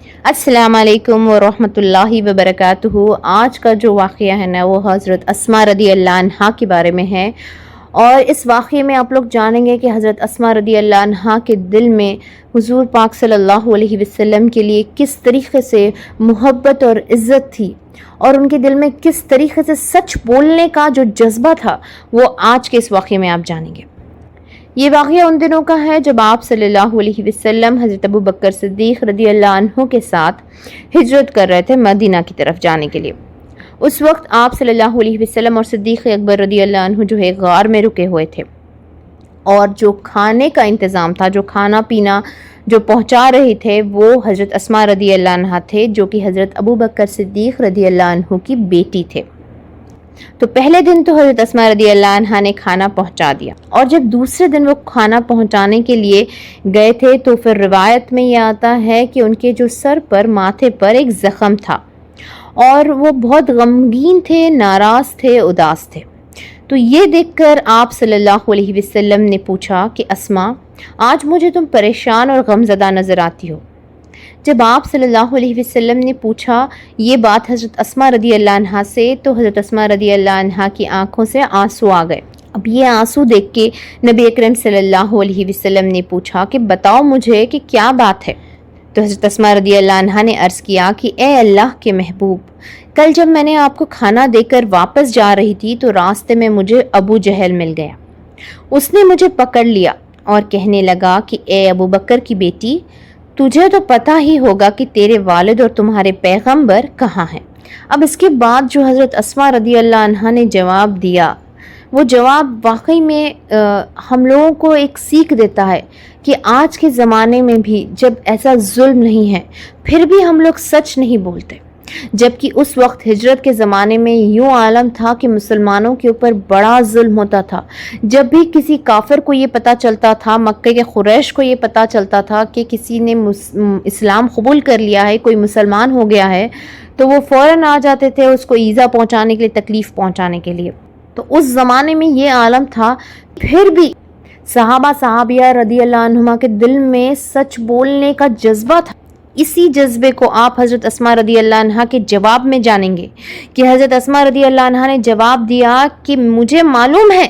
अस्सलाम वालेकुम वरहमतुल्लाहि वबरकातुहू। आज का जो वाक़या है ना वो हज़रत अस्मा रदी अल्लाह अन्हा के बारे में है। और इस वाक़े में आप लोग जानेंगे कि हज़रत अस्मा रदी अल्लाह अन्हा के दिल में हुज़ूर पाक सल्लल्लाहु अलैहि वसल्लम के लिए किस तरीक़े से मोहब्बत और इज़्ज़त थी, और उनके दिल में किस तरीक़े से सच बोलने का जो जज्बा था वो आज के इस वाक़े में आप जानेंगे। ये वाक़या उन दिनों का है जब आप सल्लल्लाहु अलैहि वसल्लम हज़रत अबू बकर सिद्दीक़ रदी अल्लाह अन्हु के साथ हिजरत कर रहे थे मदीना की तरफ जाने के लिए। उस वक्त आप सल्लल्लाहु अलैहि वसल्लम और सिद्दीक़ अकबर रदी अल्लाह अन्हु जो है गार में रुके हुए थे, और जो खाने का इंतज़ाम था, जो खाना पीना जो पहुंचा रहे थे, वो हज़रत अस्मा रदी अल्लाह अन्हा थे, जो कि हज़रत अबू बकर सिद्दीक़ रदी अल्लाह अन्हु की बेटी थे। तो पहले दिन तो हज़रत अस्मा रदी अल्लाह अन्हा ने खाना पहुंचा दिया, और जब दूसरे दिन वो खाना पहुंचाने के लिए गए थे तो फिर रिवायत में ये आता है कि उनके जो सर पर, माथे पर एक ज़ख़म था और वो बहुत गमगीन थे, नाराज़ थे, उदास थे। तो ये देखकर आप सल्लल्लाहु अलैहि वसल्लम ने पूछा कि अस्मा, आज मुझे तुम परेशान और गमज़दा नज़र आती हो। जब आप सल्लल्लाहु अलैहि वसल्लम ने पूछा ये बात हज़रत अस्मा रदी अल्लाह अन्हा से, तो हज़रत अस्मा रदी अल्लाह अन्हा की आंखों से आंसू आ गए। अब ये आंसू देख के नबी अकरम सल्लल्लाहु अलैहि वसल्लम ने पूछा कि बताओ मुझे कि क्या बात है। तो हज़रत अस्मा रदी अल्लाह अन्हा ने अर्ज़ किया कि ए अल्लाह के महबूब, कल जब मैंने आपको खाना देकर वापस जा रही थी तो रास्ते में मुझे अबू जहल मिल गया। उसने मुझे पकड़ लिया और कहने लगा कि ए अबू बकर की बेटी, तुझे तो पता ही होगा कि तेरे वालिद और तुम्हारे पैगंबर कहाँ हैं। अब इसके बाद जो हज़रत अस्मा रदी अल्लाह अन्हा ने जवाब दिया, वो जवाब वाकई में हम लोगों को एक सीख देता है कि आज के ज़माने में भी जब ऐसा जुल्म नहीं है फिर भी हम लोग सच नहीं बोलते। जबकि उस वक्त हिजरत के ज़माने में यूँ आलम था कि मुसलमानों के ऊपर बड़ा जुल्म होता था। जब भी किसी काफिर को ये पता चलता था, मक्के के कुरैश को ये पता चलता था कि किसी ने इस्लाम कबूल कर लिया है, कोई मुसलमान हो गया है, तो वो फ़ौरन आ जाते थे उसको ईज़ा पहुँचाने के लिए, तकलीफ़ पहुँचाने के लिए। तो उस ज़माने में ये आलम था, फिर भी सहाबा सहाबिया रदी अल्लाह अन्हुमा के दिल में सच बोलने का जज्बा था। इसी जज्बे को आप हज़रत अस्मा रदी अल्लाह अन्हा के जवाब में जानेंगे कि हज़रत अस्मा रदी अल्लाह अन्हा ने जवाब दिया कि मुझे मालूम है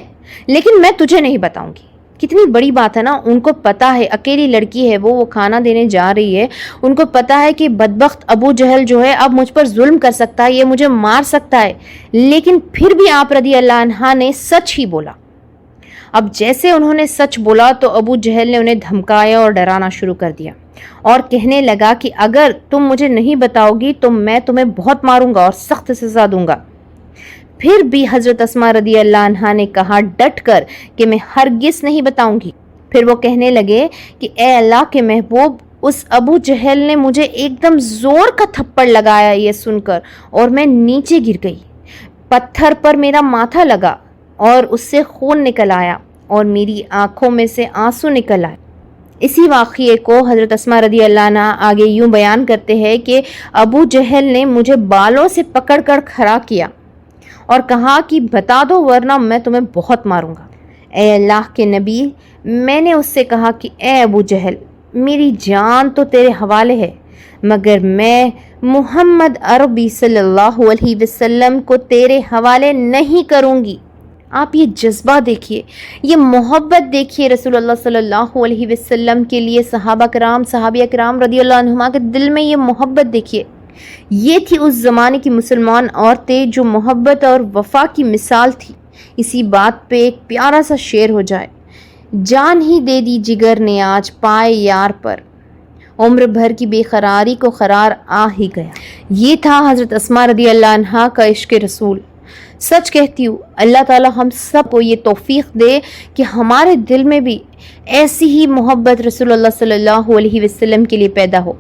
लेकिन मैं तुझे नहीं बताऊंगी। कितनी बड़ी बात है ना। उनको पता है, अकेली लड़की है वो खाना देने जा रही है, उनको पता है कि बदबख्त अबू जहल जो है अब मुझ पर जुल्म कर सकता है, ये मुझे मार सकता है, लेकिन फिर भी आप रदी अल्लाह अन्हा ने सच ही बोला। अब जैसे उन्होंने सच बोला तो अबू जहल ने उन्हें धमकाया और डराना शुरू कर दिया और कहने लगा कि अगर तुम मुझे नहीं बताओगी तो मैं तुम्हें बहुत मारूंगा और सख्त सज़ा दूंगा। फिर भी हज़रत अस्मा रदी अल्लाह अन्हा ने कहा डट कर कि मैं हरगिज़ नहीं बताऊंगी। फिर वो कहने लगे कि ए अल्लाह के महबूब, उस अबू जहल ने मुझे एकदम ज़ोर का थप्पड़ लगाया ये सुनकर, और मैं नीचे गिर गई। पत्थर पर मेरा माथा लगा और उससे खून निकल आया और मेरी आंखों में से आंसू निकल आए। इसी वाक़ये को हज़रत अस्मा रदी अल्लाह अन्हा आगे यूँ बयान करते हैं कि अबू जहल ने मुझे बालों से पकड़कर खड़ा किया और कहा कि बता दो वरना मैं तुम्हें बहुत मारूंगा। ए अल्लाह के नबी, मैंने उससे कहा कि ए अबू जहल, मेरी जान तो तेरे हवाले है, मगर मैं मुहम्मद अरबी सल्लल्लाहु अलैहि वसल्लम को तेरे हवाले नहीं करूँगी। आप ये जज्बा देखिए, ये मोहब्बत देखिए रसूलुल्लाह सल्लल्लाहु अलैहि वसल्लम के लिए। सहाबा कराम, सहाबिया कराम रदी अल्लाह अन्हुमा के दिल में ये मोहब्बत देखिए। ये थी उस ज़माने की मुसलमान औरतें जो मोहब्बत और वफ़ा की मिसाल थी। इसी बात पे एक प्यारा सा शेर हो जाए, जान ही दे दी जिगर ने आज पाए यार पर, उम्र भर की बेकरारी को करार आ ही गया। ये था हज़रत अस्मा रदी अल्लाह अन्हा का इश्क़ रसूल। सच कहती हूँ, अल्लाह ताला हम सब को ये तौफीक दे कि हमारे दिल में भी ऐसी ही मोहब्बत रसूलुल्लाह सल्लल्लाहु अलैहि वसल्लम के लिए पैदा हो।